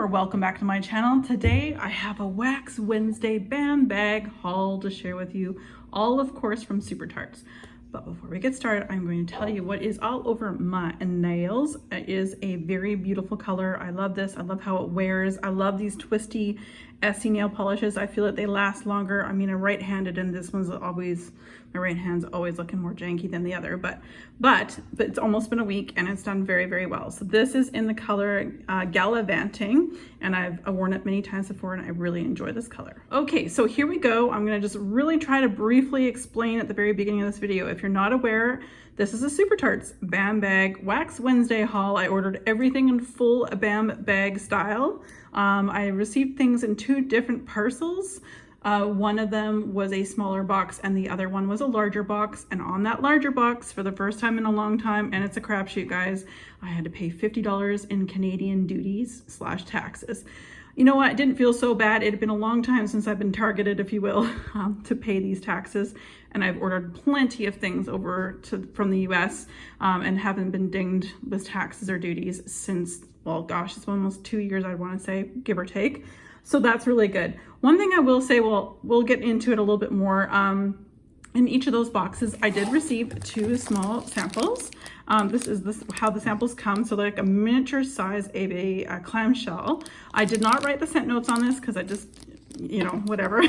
Welcome back to my channel. Today I have a Wax Wednesday BAM bag haul to share with you, all of course from SuperTarts. But before we get started, I'm going to tell you what is all over my nails. It is a very beautiful color. I love this. I love how it wears. I love these twisty Essie nail polishes. I feel that they last longer. I mean, I'm right-handed and this one's always, my right hand's always looking more janky than the other, but it's almost been a week and it's done very, very well. So this is in the color Gallivanting, and I've worn it many times before and I really enjoy this color. Okay, so here we go. I'm gonna just really try to briefly explain at the very beginning of this video. If you're not aware, this is a SuperTarts BAM bag Wax Wednesday haul. I ordered everything in full BAM bag style. I received things in 2 different parcels. One of them was a smaller box and the other one was a larger box. And on that larger box, for the first time in a long time, and it's a crapshoot, guys, I had to pay $50 in Canadian duties / taxes. You know what? It didn't feel so bad. It had been a long time since I've been targeted, if you will, to pay these taxes. And I've ordered plenty of things over from the US and haven't been dinged with taxes or duties since, well, gosh, it's almost 2 years, I want to say, give or take. So that's really good. One thing I will say, well, we'll get into it a little bit more. In each of those boxes, I did receive 2 small samples. This is how the samples come. So like a miniature size of a clamshell. I did not write the scent notes on this because I just, you know, whatever.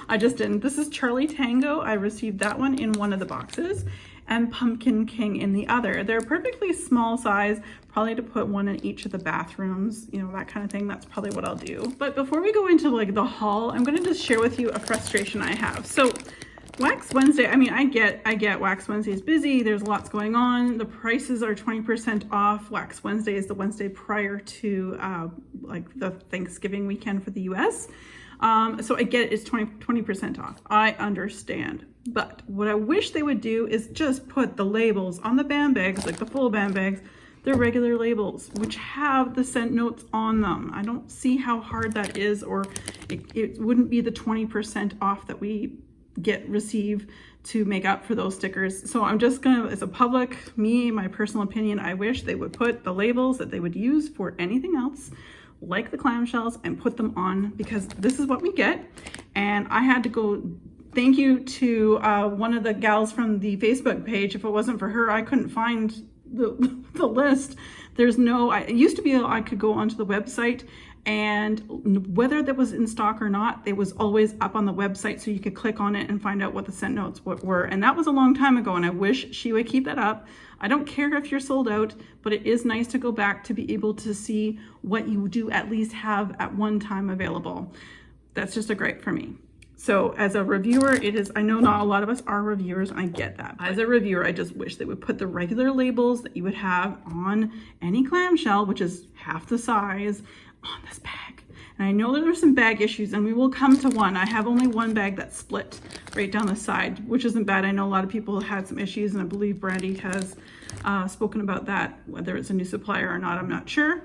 I just didn't. This is Charlie Tango. I received that one in one of the boxes and Pumpkin King in the other. They're perfectly small size, probably to put one in each of the bathrooms, you know, that kind of thing. That's probably what I'll do. But before we go into like the haul, I'm gonna just share with you a frustration I have. So Wax Wednesday, I mean, I get Wax Wednesday is busy, there's lots going on, the prices are 20% off. Wax Wednesday is the Wednesday prior to like the Thanksgiving weekend for the US. So I get it's 20% off. I understand. But what I wish they would do is just put the labels on the BAM bags, like the full BAM bags, they're regular labels, which have the scent notes on them. I don't see how hard that is, or it wouldn't be the 20% off that we receive to make up for those stickers. So I'm just gonna, as a public, my personal opinion, I wish they would put the labels that they would use for anything else, like the clamshells, and put them on, because this is what we get. And I had to go, thank you to one of the gals from the Facebook page. If it wasn't for her, I couldn't find the list. There's no, it used to be I could go onto the website, and whether that was in stock or not, it was always up on the website, so you could click on it and find out what the scent notes were. And that was a long time ago, and I wish she would keep that up. I don't care if you're sold out, but it is nice to go back to be able to see what you do at least have at one time available. That's just a gripe for me. So as a reviewer, it is, I know not a lot of us are reviewers, and I get that. As a reviewer, I just wish they would put the regular labels that you would have on any clamshell, which is half the size, on this bag. And I know that there's some bag issues, and we will come to one. I have only one bag that's split right down the side, which isn't bad. I know a lot of people had some issues, and I believe Brandy has spoken about that, whether it's a new supplier or not, I'm not sure.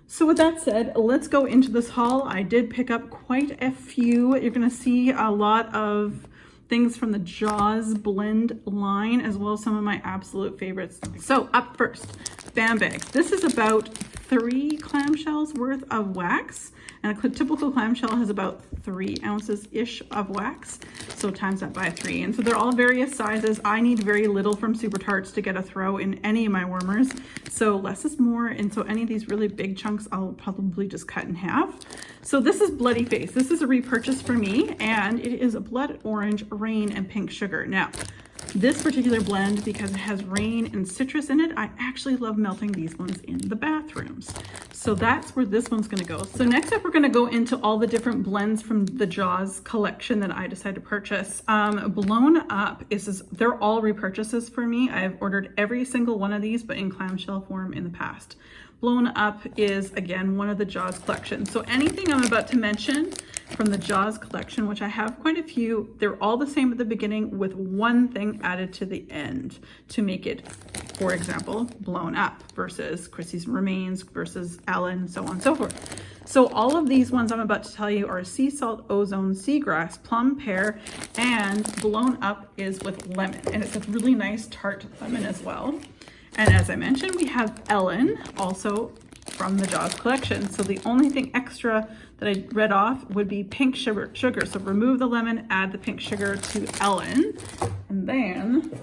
So with that said, let's go into this haul. I did pick up quite a few. You're gonna see a lot of things from the Jaws blend line, as well as some of my absolute favorites. So up first, BAM bag. This is about 3 clamshells worth of wax, and a typical clamshell has about 3 ounces-ish of wax, so times that by 3. And so they're all various sizes. I need very little from SuperTarts to get a throw in any of my warmers, so less is more, and so any of these really big chunks I'll probably just cut in half. So this is Bloody Face. This is a repurchase for me, and it is a blood orange, rain, and pink sugar. Now, this particular blend, because it has rain and citrus in it, I actually love melting these ones in the bathrooms. So that's where this one's gonna go. So next up, we're gonna go into all the different blends from the Jaws collection that I decided to purchase. Blown Up, they're all repurchases for me. I've ordered every single one of these, but in clamshell form in the past. Blown Up is, again, one of the Jaws collection. So anything I'm about to mention from the Jaws collection, which I have quite a few, they're all the same at the beginning with one thing added to the end to make it, for example, Blown Up versus Chrissys Remains versus Ellen, so on and so forth. So all of these ones I'm about to tell you are sea salt, ozone, seagrass, plum, pear, and blown up is with lemon. And it's a really nice tart lemon as well. And as I mentioned, we have Ellen, also from the Jaws collection. So the only thing extra that I read off would be pink sugar. So remove the lemon, add the pink sugar to Ellen. And then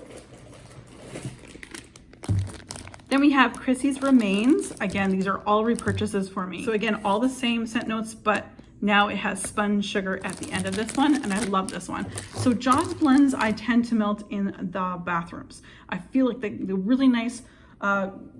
we have Chrissys Remains. Again, these are all repurchases for me. So again, all the same scent notes, but now it has spun sugar at the end of this one, and I love this one. So Jaws blends I tend to melt in the bathrooms. I feel like the really nice,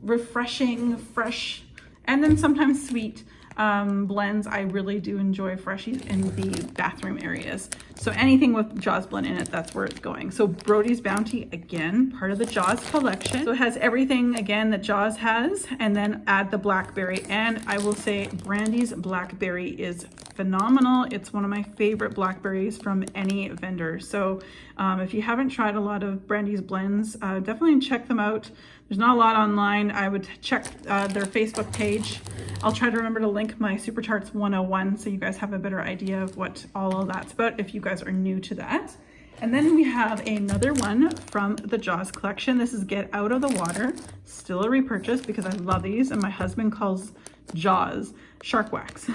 refreshing, fresh, and then sometimes sweet blends. I really do enjoy freshies in the bathroom areas. So anything with Jaws blend in it, that's where it's going. So Brodys Bounty, again, part of the Jaws collection. So it has everything, again, that Jaws has, and then add the blackberry. And I will say Brandy's blackberry is phenomenal. It's one of my favorite blackberries from any vendor. So if you haven't tried a lot of Brandy's blends, definitely check them out. There's not a lot online. I would check their Facebook page. I'll try to remember to link my SuperTarts 101 so you guys have a better idea of what all of that's about if you guys are new to that. And then we have another one from the Jaws collection. This is Get Out of the Water. Still a repurchase because I love these, and my husband calls Jaws shark wax.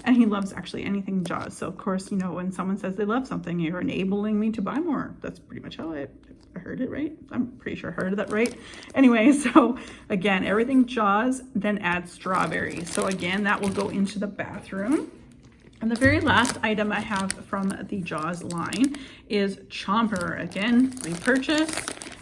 And he loves actually anything Jaws. So of course, you know, when someone says they love something, you're enabling me to buy more. That's pretty much how I heard it, right? I'm pretty sure I heard that right. Anyway, so again, everything Jaws, then add strawberry. So again, that will go into the bathroom. And the very last item I have from the Jaws line is Chomper. Again, repurchase.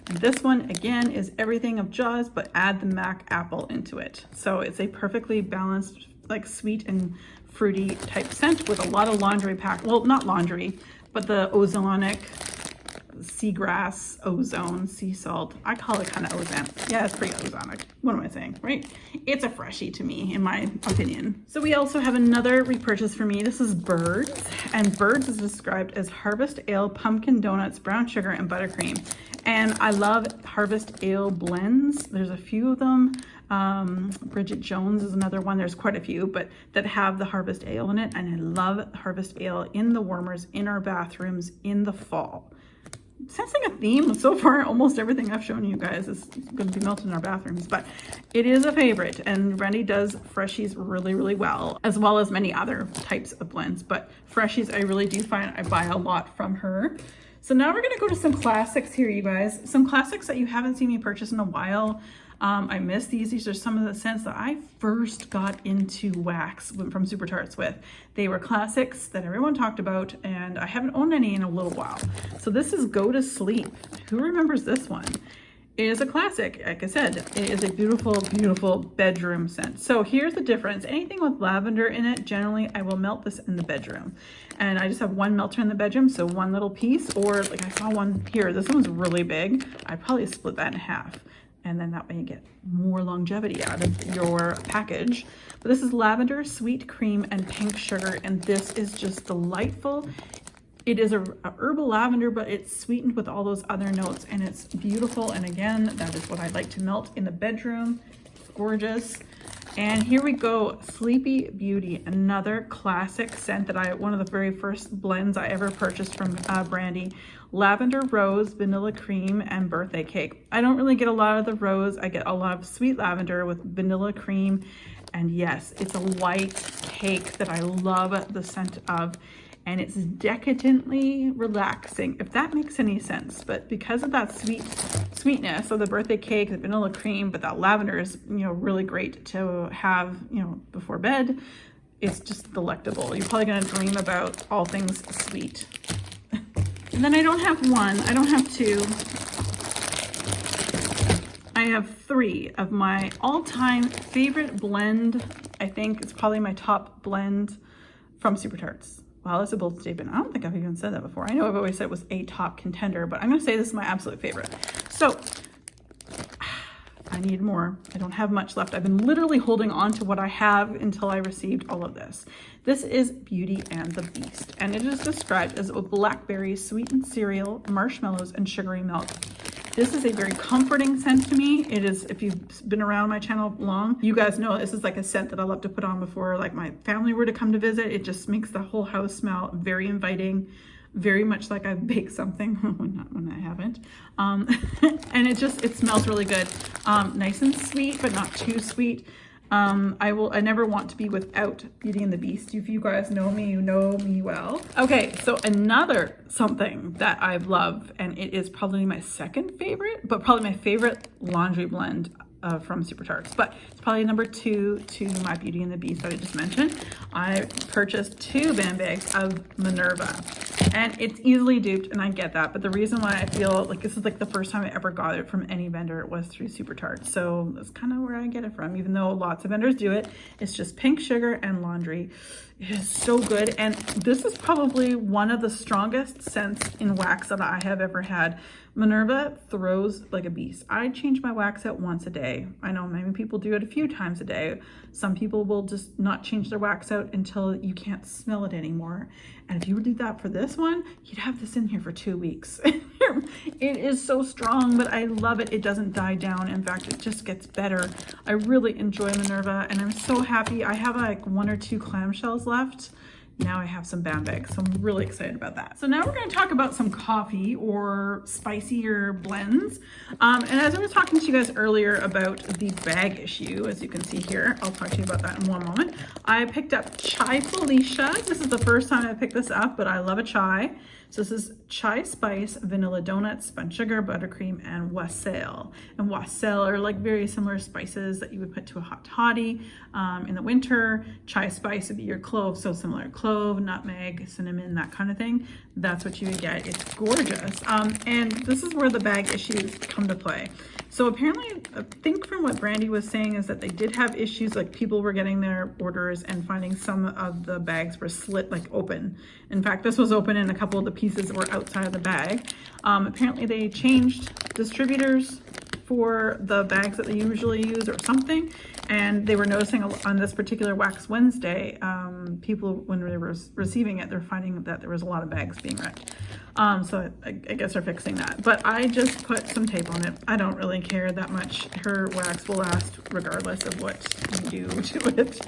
This one, again, is everything of Jaws, but add the Mac apple into it. So it's a perfectly balanced, like sweet and fruity type scent with a lot of laundry pack. Well, not laundry, but the ozonic, seagrass, ozone, sea salt. I call it kind of ozone. Yeah, it's pretty ozonic. What am I saying, right? It's a freshie to me, in my opinion. So we also have another repurchase for me. This is Birds, and Birds is described as Harvest Ale, Pumpkin Donuts, Brown Sugar, and Buttercream. And I love Harvest Ale blends. There's a few of them. Bridget Jones is another one. There's quite a few, but that have the Harvest Ale in it. And I love Harvest Ale in the warmers, in our bathrooms, in the fall. Sensing a theme so far. Almost everything I've shown you guys is going to be melted in our bathrooms, but it is a favorite, and Brandy does freshies really well, as well as many other types of blends, but freshies I really do find I buy a lot from her. So now we're going to go to some classics here, you guys. Some classics that you haven't seen me purchase in a while. I miss these. These are some of the scents that I first got into wax from SuperTarts with. They were classics that everyone talked about, and I haven't owned any in a little while. So this is Go to Sleep. Who remembers this one? It is a classic. Like I said, it is a beautiful bedroom scent. So here's the difference. Anything with lavender in it, generally I will melt this in the bedroom. And I just have one melter in the bedroom, so one little piece, or like I saw one here. This one's really big. I'd probably split that in half. And then that way you get more longevity out of your package. But this is lavender, sweet cream, and pink sugar, and this is just delightful. It is a herbal lavender, but it's sweetened with all those other notes, and it's beautiful. And again, that is what I like to melt in the bedroom. It's gorgeous. And here we go, Sleepy Beauty, another classic scent that one of the very first blends I ever purchased from Brandy. Lavender Rose, Vanilla Cream, and Birthday Cake. I don't really get a lot of the rose. I get a lot of sweet lavender with vanilla cream. And yes, it's a white cake that I love the scent of. And it's decadently relaxing, if that makes any sense. But because of that sweetness of the birthday cake, the vanilla cream, but that lavender is, you know, really great to have, you know, before bed. It's just delectable. You're probably gonna dream about all things sweet. And then I don't have one, I don't have two. I have three of my all-time favorite blend. I think it's probably my top blend from SuperTarts. Wow, that's a bold statement. I don't think I've even said that before. I know I've always said it was a top contender, but I'm gonna say this is my absolute favorite. So, I need more. I don't have much left. I've been literally holding on to what I have until I received all of this. This is Beauty and the Beast, and it is described as a blackberry, sweetened cereal, marshmallows, and sugary milk. This is a very comforting scent to me. It is, if you've been around my channel long, you guys know this is like a scent that I love to put on before like my family were to come to visit. It just makes the whole house smell very inviting, very much like I've baked something when I haven't. And it smells really good. Nice and sweet, but not too sweet. I never want to be without Beauty and the Beast. If you guys know me, you know me well. Okay, so another something that I love, and it is probably my second favorite, but probably my favorite laundry blend from SuperTarts, but it's probably number 2 to my Beauty and the Beast that I just mentioned. I purchased 2 band bags of Minerva, and it's easily duped, and I get that, but the reason why I feel like this is like the first time I ever got it from any vendor was through SuperTarts, so that's kind of where I get it from, even though lots of vendors do it. It's just pink sugar and laundry. It is so good, and this is probably one of the strongest scents in wax that I have ever had. Minerva throws like a beast. I change my wax out once a day. I know many people do it a few times a day. Some people will just not change their wax out until you can't smell it anymore. And if you would do that for this one, you'd have this in here for 2 weeks. It is so strong, but I love it. It doesn't die down. In fact, it just gets better. I really enjoy Minerva, and I'm so happy. I have like 1 or 2 clamshells left. Now I have some band bags, so I'm really excited about that. So now we're going to talk about some coffee or spicier blends. And as I was talking to you guys earlier about the bag issue, as you can see here, I'll talk to you about that in one moment. I picked up Chai Felicia. This is the first time I picked this up, but I love a chai. So this is chai spice, vanilla donuts, spun sugar, buttercream, and wassail. And wassail are like very similar spices that you would put to a hot toddy in the winter. Chai spice would be your clove, so similar. Clove, nutmeg, cinnamon, that kind of thing. That's what you would get. It's gorgeous. And this is where the bag issues come to play. So apparently, I think from what Brandy was saying is that they did have issues, like people were getting their orders and finding some of the bags were slit, like open. In fact, this was open and a couple of the pieces were outside of the bag. Apparently they changed distributors for the bags that they usually use or something. And they were noticing on this particular Wax Wednesday, people, when they were receiving it, they're finding that there was a lot of bags being wrecked. So I guess they're fixing that. But I just put some tape on it. I don't really care that much. Her wax will last regardless of what you do to it.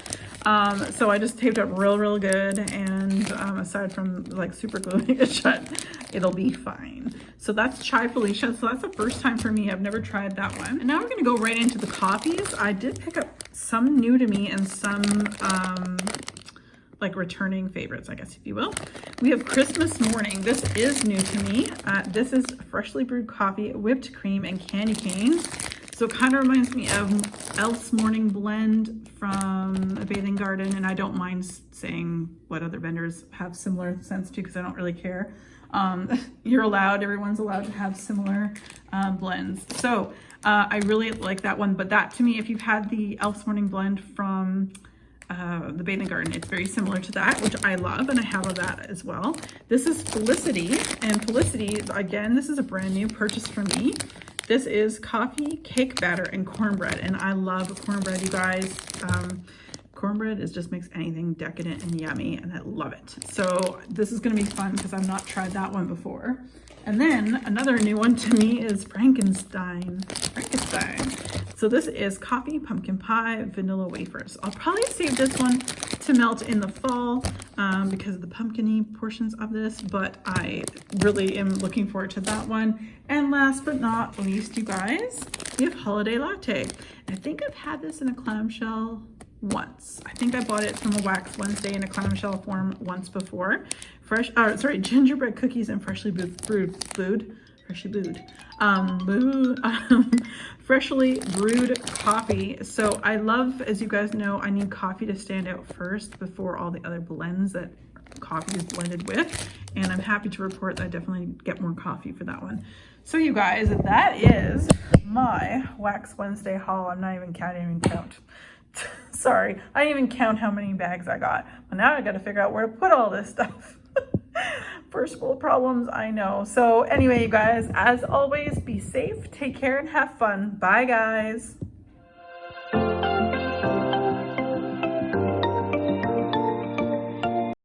So I just taped it real good. And aside from like super gluing it shut, it'll be fine. So that's Chai Felicia. So that's the first time for me. I've never tried that one. And now we're gonna go right into the coffees. I did pick up some new to me and some like returning favorites, I guess, if you will. We have Christmas Morning. This is new to me. This is freshly brewed coffee, whipped cream, and candy canes. So it kind of reminds me of Elf's Morning Blend from A Bathing Garden, and I don't mind saying what other vendors have similar scents to because I don't really care. You're allowed, everyone's allowed to have similar blends. So I really like that one, but that to me, if you've had the Elf's Morning Blend from the Bathing Garden, it's very similar to that, which I love, and I have of that as well. This is Felicity, and Felicity, again, this is a brand new purchase for me. This is coffee, cake batter, and cornbread, and I love cornbread, you guys. Cornbread just makes anything decadent and yummy, and I love it. So this is going to be fun because I've not tried that one before. And then another new one to me is Frankenstein. So this is coffee, pumpkin pie, vanilla wafers. I'll probably save this one to melt in the fall because of the pumpkin-y portions of this, but I really am looking forward to that one. And last but not least, you guys, we have Holiday Latte. I think I've had this in a clamshell once. I think I bought it from a Wax Wednesday in a clamshell form once before. Gingerbread cookies and freshly brewed coffee. So I love, as you guys know, I need coffee to stand out first before all the other blends that coffee is blended with. And I'm happy to report that I definitely get more coffee for that one. So you guys, that is my Wax Wednesday haul. I'm not even counting, Sorry, I didn't even count how many bags I got. But now I got to figure out where to put all this stuff. First world problems, I know. So anyway, you guys, as always, be safe, take care, and have fun. Bye, guys.